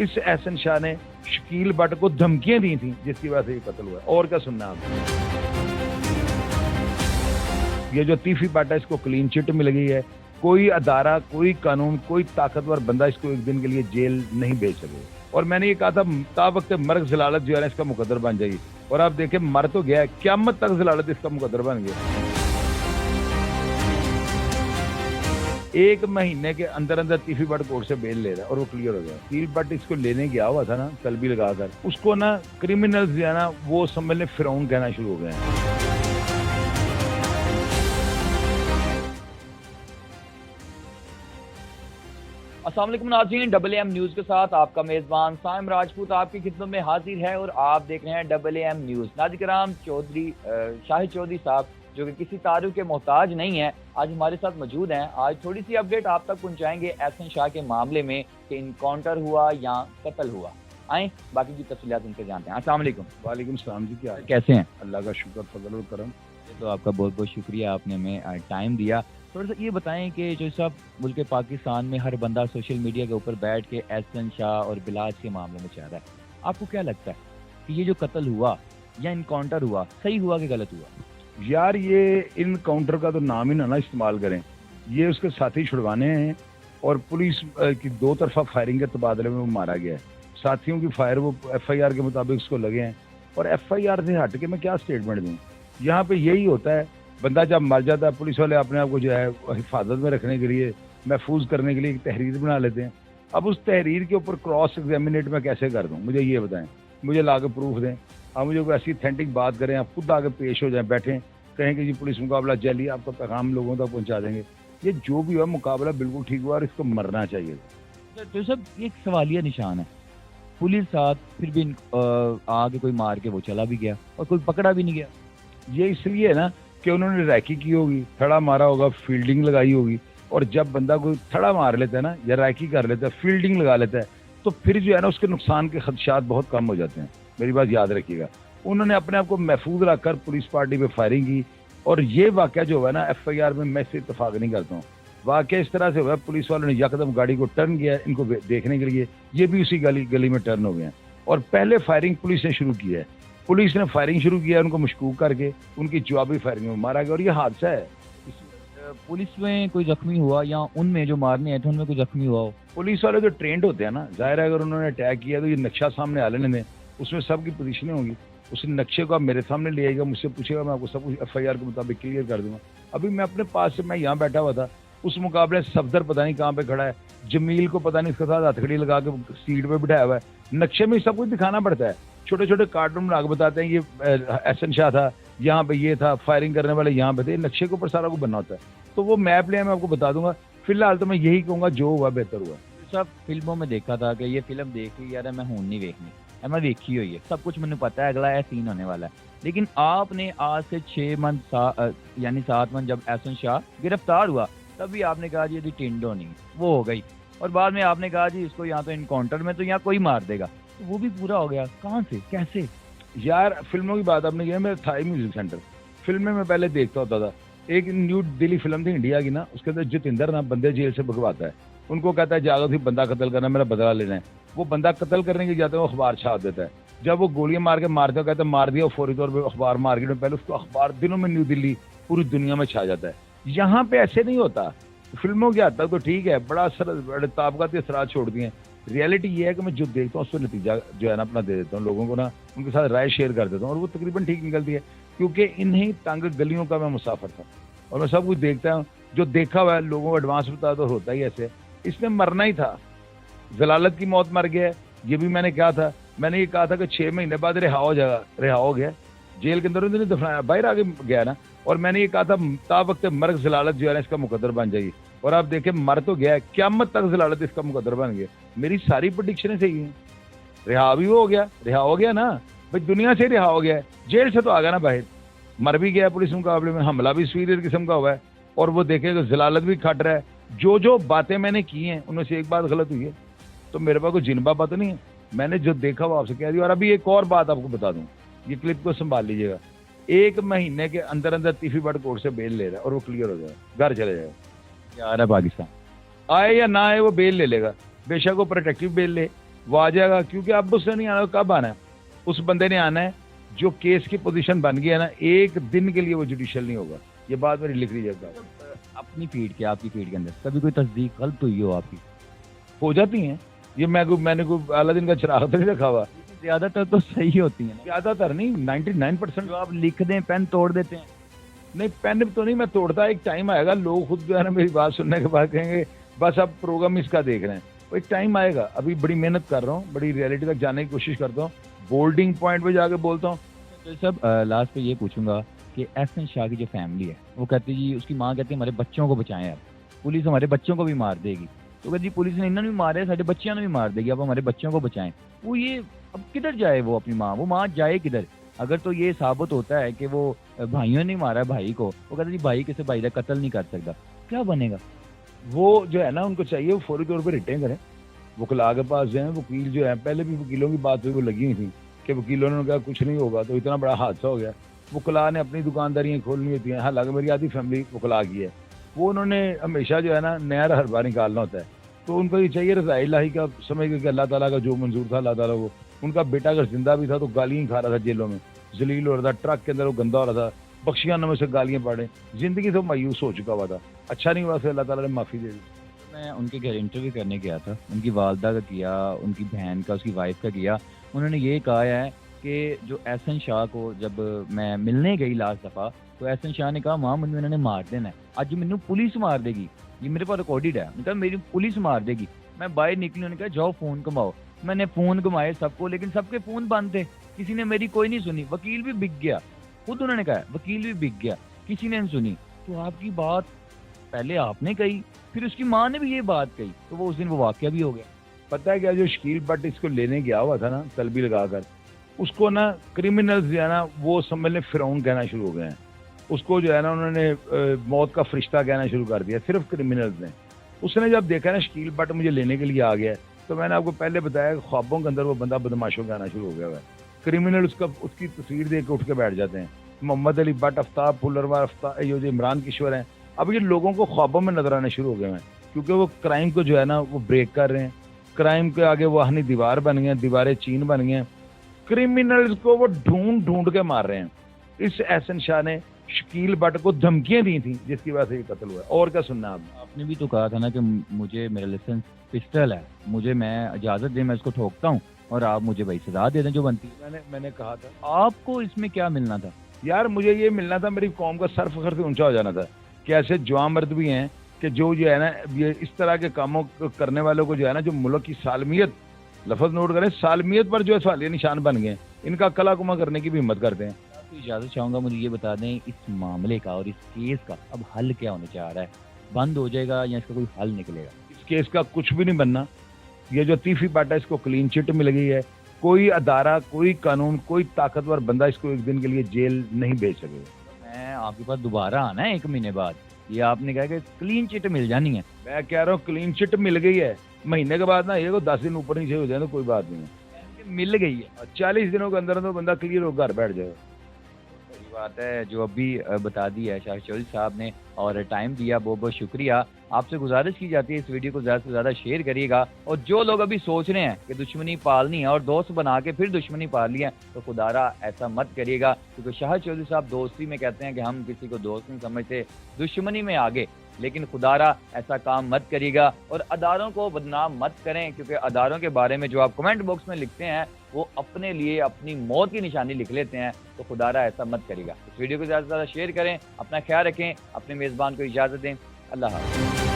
इस एहसन शाह ने शकील बट को धमकियां दी थी जिसकी वजह से ये कत्ल हुआ। और क्या सुनना आप? ये जो तीफी बट है इसको क्लीन चिट मिल गई है। कोई अदारा, कोई कानून, कोई ताकतवर बंदा इसको एक दिन के लिए जेल नहीं भेज सके। और मैंने ये कहा था तावक्त मर्ग जलालत जो है ना इसका मुकद्दर बन जाएगी। और आप देखें मर तो गया है, क़यामत तक जलालत इसका मुकद्दर बन गया। 1 महीने के अंदर अंदर तीफी बट कोर्ट से बेल ले रहा है और वो क्लियर हो गया। तीफी बट इसको लेने गया हुआ था ना तलबी लगाकर, उसको ना क्रिमिनल्स जो है ना वो समझ लें फिरौन कहना शुरू हो गए हैं। अस्सलाम वालेकुम नाज़रीन, WM न्यूज़ के साथ आपका मेज़बान साइम राजपूत आपकी खिदमत में हाजिर है और आप देख रहे हैं WM न्यूज़। नाज़रीन किराम, शाहिद चौधरी साहब जो कि किसी तारुफ के मोहताज नहीं है, आज हमारे साथ मौजूद हैं। आज थोड़ी सी अपडेट आप तक पहुंचाएंगे एहसन शाह के मामले में कि इनकाउंटर हुआ या कत्ल हुआ। आए बाकी की तफसीलात उनसे जानते हैं। अस्सलाम वालेकुम। वालेकुम सलाम जी, क्या कैसे हैं? अल्लाह का शुक्र, फजल और करम। तो आपका बहुत बहुत शुक्रिया, आपने हमें टाइम दिया। थोड़ा सा ये बताएं कि जो सब मुल्क पाकिस्तान में हर बंदा सोशल मीडिया के ऊपर बैठ के एहसन शाह और बिलाज के मामले में चाह रहा है, आपको क्या लगता है कि ये जो कत्ल हुआ या इनकाउंटर हुआ सही हुआ कि गलत हुआ? यार ये इनकाउंटर का तो नाम ही ना इस्तेमाल करें। ये उसके साथी छुड़वाने हैं और पुलिस की 2 तरफा फायरिंग के तबादले में वो मारा गया है। साथियों की फायर वो FIR के मुताबिक उसको लगे हैं। और FIR से हट के मैं क्या स्टेटमेंट दूँ? यहाँ पे यही होता है, बंदा जब मर जाता है पुलिस वाले अपने आप को जो है हिफाजत में रखने के लिए, महफूज करने के लिए एक तहरीर बना लेते हैं। अब उस तहरीर के ऊपर क्रॉस एग्जामिनेट मैं कैसे कर दूँ? मुझे ये बताएं, मुझे ला के प्रूफ दें। आप मुझे कोई ऐसी ऑथेंटिक बात करें, आप खुद आगे पेश हो जाएं, बैठें, कहें कि जी पुलिस मुकाबला जाली, आपका पैगाम लोगों तक पहुंचा देंगे। ये जो भी हुआ मुकाबला बिल्कुल ठीक हुआ और इसको मरना चाहिए। तो सब एक सवालिया निशान है, पुलिस साथ फिर भी आगे कोई मार के वो चला भी गया और कोई पकड़ा भी नहीं गया। ये इसलिए है ना कि उन्होंने रैकी की होगी, थड़ा मारा होगा, फील्डिंग लगाई होगी। और जब बंदा कोई थड़ा मार लेता है ना या रैकी कर लेता है, फील्डिंग लगा लेता है, तो फिर जो है ना उसके नुकसान के खदशात बहुत कम हो जाते हैं। मेरी बात याद रखिएगा। उन्होंने अपने आप को महफूज रखकर पुलिस पार्टी पे फायरिंग की। और ये वाक़या जो हुआ ना FIR में, मैं इससे इत्तेफाक नहीं करता हूँ। वाक़या इस तरह से हुआ, पुलिस वालों ने यकदम गाड़ी को टर्न किया इनको देखने के लिए, ये भी उसी गली में टर्न हो गए हैं। और पहले फायरिंग पुलिस ने शुरू की है। पुलिस ने फायरिंग शुरू किया उनको मशकूक करके, उनकी जवाबी फायरिंग में मारा गया और ये हादसा है। पुलिस में कोई जख्मी हुआ या उनमें जो मारने आए थे उनमें कोई जख्मी हुआ हो? पुलिस वाले जो ट्रेंड होते हैं ना, जाहिर है अगर उन्होंने अटैक किया तो ये नक्शा सामने आ लेने दें, उसमें सबकी पोजीशनें होंगी। उस नक्शे को आप मेरे सामने ले आएगा, मुझसे पूछेगा, मैं आपको सब कुछ FIR के मुताबिक क्लियर कर दूंगा। अभी मैं अपने पास से, मैं यहाँ बैठा हुआ था, उस मुकाबले सफदर पता नहीं कहाँ पे खड़ा है, जमील को पता नहीं इसके साथ हथकड़ी लगा के सीट पे बिठाया हुआ है। नक्शे में सब कुछ दिखाना पड़ता है, छोटे छोटे कार्टून बना के बताते हैं ये एहसन शाह था, यहाँ पे ये था, फायरिंग करने वाले यहाँ पे थे। नक्शे के ऊपर सारा कुछ बनना होता है। तो वो मैप ले मैं आपको बता दूंगा। फिलहाल तो मैं यही कहूँगा जो हुआ बेहतर हुआ। सब फिल्मों में देखा था कि ये फिल्म देख ली यार, मैं हूं नहीं देखनी, मैं देखी हुई है, सब कुछ मैंने पता है अगला है सीन होने वाला है। लेकिन आपने आज से 6 मंथ यानी 7 मंथ जब एहसन शाह गिरफ्तार हुआ तभी आपने कहा जी यदि टिंडो नहीं वो हो गई, और बाद में आपने कहा जी इसको यहाँ तो इनकाउंटर में तो यहाँ कोई मार देगा, तो वो भी पूरा हो गया। कहाँ से कैसे? यार फिल्मों की बात आपने की, मेरा था ही म्यूजिक सेंटर। फिल्में मैं पहले देखता होता था। एक न्यू दिल्ली फिल्म थी इंडिया की ना, उसके अंदर जितेंद्र ना बंदे जेल से भगवाता है, उनको कहता है जागो थी बंदा कत्ल करना, मेरा बदला लेना है। वो बंदा कत्ल करने के जाते हैं, वो अखबार छाप देता है। जब वो गोलियां मार के मारते हो, कहते हैं मार दिया, फौरी तौर पर अखबार मार्केट में, पहले उसको अखबार दिनों में न्यू दिल्ली पूरी दुनिया में छा जाता है। यहाँ पे ऐसे नहीं होता। फिल्मों के हद तक तो ठीक है, बड़े ताबकाती असरात छोड़ दिए। रियलिटी ये है कि मैं जो देखता हूँ उसको नतीजा जो है ना अपना दे देता हूँ, लोगों को ना उनके साथ राय शेयर कर देता हूँ और वो तकरीबन ठीक निकलती है। क्योंकि इन्हीं तंग गलियों का मैं मुसाफिर था और मैं सब कुछ देखता हूँ। जो देखा हुआ है लोगों को एडवांस बता तो होता ही ऐसे। इसने मरना ही था, जलालत की मौत मर गया, ये भी मैंने कहा था। मैंने ये कहा था कि 6 महीने बाद रिहा हो गया, जेल के अंदर उन्होंने दफनाया, बाहर आगे गया ना। और मैंने ये कहा था तावक्त मर्ग जलालत जो है ना इसका मुकद्दर बन जाएगी। और आप देखें मर तो गया, क़यामत तक जलालत इसका मुकद्दर बन गया। मेरी सारी प्रेडिक्शनें सही हैं। रिहा भी हो गया ना भाई, दुनिया से रिहा हो गया, जेल से तो आ गया ना बाहर, मर भी गया पुलिस मुकाबले में, हमला भी सुपीरियर किस्म का हुआ है। और वो देखेगा जलालत भी खट रहा है। जो बातें मैंने की हैं उनमें से एक बात गलत हुई है तो मेरे पास कोई जिनबा बात नहीं है, मैंने जो देखा वो आपसे कह दिया। और अभी एक और बात आपको बता दूं, ये क्लिप को संभाल लीजिएगा। 1 महीने के अंदर अंदर तीफी बट कोर्ट से बेल ले रहा है और वो क्लियर हो जाएगा, घर चले जाएगा। यार है पाकिस्तान, आए या ना आए वो बेल ले लेगा। बेशक वो प्रोटेक्टिव बेल ले وہ آ جائے گا, کیونکہ اب اس نے نہیں آنا, کب آنا ہے, اس بندے نے آنا ہے جو کیس کی پوزیشن بن گیا نا, ایک دن کے لیے وہ جوڈیشل نہیں ہوگا. یہ بات میری لکھ لیجیے گا. اپنی فیڈ کے, آپ کی فیڈ کے اندر کبھی کوئی تصدیق غلط ہوئی ہو آپ کی؟ ہو جاتی ہیں, یہ میں نے کوئی اعلیٰ دن کا چراغ تو نہیں رکھا ہوا. زیادہ تر تو صحیح ہوتی ہیں, زیادہ تر نہیں, 99%. جو آپ لکھ دیں پین توڑ دیتے ہیں. نہیں, پین تو نہیں میں توڑتا, ایک ٹائم آئے گا لوگ خود جو ہے نا میری بات سننے کے بعد کہیں گے بس اب پروگرام اس کا دیکھ رہے ہیں. ایک ٹائم آئے گا, ابھی بڑی محنت کر رہا ہوں, بڑی ریئلٹی تک جانے کی کوشش کرتا ہوں, بولڈنگ پوائنٹ پہ جا کے بولتا ہوں. صاحب لاسٹ پہ یہ پوچھوں گا کہ احسن شاہ کی جو فیملی ہے وہ کہتی جی, اس کی ماں کہتی ہے ہمارے بچوں کو بچائیں, آپ پولیس ہمارے بچوں کو بھی مار دے گی. تو کہتے جی پولیس نے انہوں نے بھی مارے, سارے بچیاں نے بھی مار دے گی, اب ہمارے بچوں کو بچائیں. وہ یہ اب کدھر جائے وہ اپنی ماں, وہ ماں جائے کدھر؟ اگر تو یہ ثابت ہوتا ہے کہ وہ بھائیوں نے مارا بھائی کو, وہ کہتے جی بھائی کسی بھائی کا قتل نہیں کر سکتا, کیا بنے گا؟ وہ جو ہے نا ان کو چاہیے وہ فوری طور پہ ریٹین کریں, وکلا کے پاس جائیں. وکیل جو ہے, پہلے بھی وکیلوں کی بات ہوئی, وہ لگی ہوئی تھی کہ وکیلوں نے کہا کچھ نہیں ہوگا, تو اتنا بڑا حادثہ ہو گیا. وکلا نے اپنی دکانداریاں کھولنی ہوتی ہیں, حالانکہ میری آدھی فیملی وکلا کی ہے. وہ انہوں نے ہمیشہ جو ہے نا نیا ہربا نکالنا ہوتا ہے, تو ان کو یہ چاہیے رضاء الہی کا سمجھ کے کہ اللہ تعالیٰ کا جو منظور تھا اللہ تعالیٰ کو. ان کا بیٹا اگر زندہ بھی تھا تو گالیاں ہی کھا رہا تھا جیلوں میں, ذلیل ہو رہا تھا, ٹرک کے اندر وہ گندا ہو رہا تھا, بخشیانوں میں سے گالیاں پاڑیں, زندگی تو مایوس ہو چکا ہوا تھا. اچھا نہیں ہوا, پھر اللہ تعالیٰ نے معافی دے دی. میں ان کے گھر انٹرویو کرنے گیا تھا, ان کی والدہ کا کیا, ان کی بہن کا, اس کی وائف کا کیا. انہوں نے یہ کہا ہے کہ جو احسن شاہ کو جب میں ملنے گئی لاسٹ دفعہ, تو احسن شاہ نے کہا ماں مجھے انہوں نے مار دینا ہے, آج مجھے پولیس مار دے گی, یہ میرے پاس ریکارڈڈ ہے. انہوں نے کہا میری پولیس مار دے گی. میں باہر نکلی, انہوں نے کہا جاؤ فون کماؤ. میں نے فون کمائے سب کو, لیکن سب کے فون بند تھے, کسی نے میری کوئی نہیں سنی. وکیل بھی بک گیا, خود انہوں نے کہا وکیل بھی بک گیا, کسی نے نہیں سنی. تو آپ کی بات پہلے آپ نے کہی, پھر اس کی ماں نے بھی یہ بات کہی, تو وہ اس دن وہ واقعہ بھی ہو گیا. پتہ ہے کیا, جو شکیل بٹ اس کو لینے گیا ہوا تھا نا طلبی لگا کر, اس کو نا کرمنلز جو ہے نا وہ سمجھ لیں فرعون کہنا شروع ہو گئے ہیں. اس کو جو ہے نا انہوں نے موت کا فرشتہ کہنا شروع کر دیا, صرف کرمنلز نے. اس نے جب دیکھا نا شکیل بٹ مجھے لینے کے لیے آ گیا ہے, تو میں نے آپ کو پہلے بتایا کہ خوابوں کے اندر وہ بندہ بدماشوں کہنا شروع ہو گیا ہے. کرمنل اس کی تصویر دیکھ کے اٹھ کے بیٹھ جاتے ہیں. محمد علی بٹ, آفتاب پھلروار, یہ جو عمران کشور ہیں, اب یہ لوگوں کو خوابوں میں نظر آنے شروع ہو گئے ہیں, کیونکہ وہ کرائم کو جو ہے نا وہ بریک کر رہے ہیں. کرائم کے آگے وہ اہنی دیوار بن گئے ہیں, دیواریں چین بن گئے ہیں. کرمنلز کو وہ ڈھونڈ کے مار رہے ہیں. اس احسن شاہ نے شکیل بٹ کو دھمکیاں دی تھیں جس کی وجہ سے یہ قتل ہوا ہے. اور کیا سننا آپ نے بھی تو کہا تھا نا کہ مجھے میرا لائسنس پسٹل ہے, مجھے میں اجازت دیں میں اس کو ٹھوکتا ہوں اور آپ مجھے بھائی سزا دے دیں جو بنتی ہے. میں نے کہا تھا آپ کو اس میں کیا ملنا تھا؟ یار مجھے یہ ملنا تھا, میری قوم کا سر فخر سے اونچا ہو جانا تھا کہ ایسے جوان مرد بھی ہیں کہ جو ہے نا یہ اس طرح کے کاموں کرنے والوں کو جو ہے نا, جو ملک کی سالمیت, لفظ نوٹ کریں, سالمیت پر جو ہے سوالیہ نشان بن گئے, ان کا کلا کما کرنے کی بھی ہمت کرتے ہیں. آپ کو اجازت چاہوں گا, مجھے یہ بتا دیں اس معاملے کا اور اس کیس کا اب حل کیا ہونے چاہ رہا ہے, بند ہو جائے گا یا اس کا کوئی حل نکلے گا؟ اس کیس کا کچھ بھی نہیں بننا. یہ جو تیفی بٹ ہے اس کو کلین چٹ مل گئی ہے. کوئی ادارہ, کوئی قانون, کوئی طاقتور بندہ اس کو ایک دن کے لیے جیل نہیں بھیج سکے. میں آپ کے پاس دوبارہ آنا ہے 1 مہینے بعد, یہ آپ نے کہا کہ کلین چٹ مل جانی ہے. میں کہہ رہا ہوں کلین چٹ مل گئی ہے, مہینے کے بعد نا یہ کو 10 دن اوپر نیچے ہو جائے تو کوئی بات نہیں ہے, مل گئی ہے. 40 دنوں کے اندر تو بندہ کلیئر ہو گھر بیٹھ جائے. صحیح بات ہے, جو ابھی بتا دی ہے شاہد چودھری صاحب نے اور ٹائم دیا, بہت بہت شکریہ. آپ سے گزارش کی جاتی ہے اس ویڈیو کو زیادہ سے زیادہ شیئر کریے گا, اور جو لوگ ابھی سوچ رہے ہیں کہ دشمنی پالنی ہے اور دوست بنا کے پھر دشمنی پال لی ہے, تو خدا را ایسا مت کریے گا, کیونکہ شاہد چودھری صاحب دوستی میں کہتے ہیں کہ ہم کسی کو دوست نہیں سمجھتے, دشمنی میں آگے. لیکن خدا را ایسا کام مت کریے گا اور اداروں کو بدنام مت کریں, کیونکہ اداروں کے بارے میں جو آپ کمنٹ باکس میں لکھتے ہیں وہ اپنے لیے اپنی موت کی نشانی لکھ لیتے ہیں, تو خدا را ایسا مت کریے گا. اس ویڈیو کو زیادہ سے زیادہ شیئر کریں, اپنا خیال رکھیں, اپنے میزبان کو اجازت دیں. اللہ حافظ.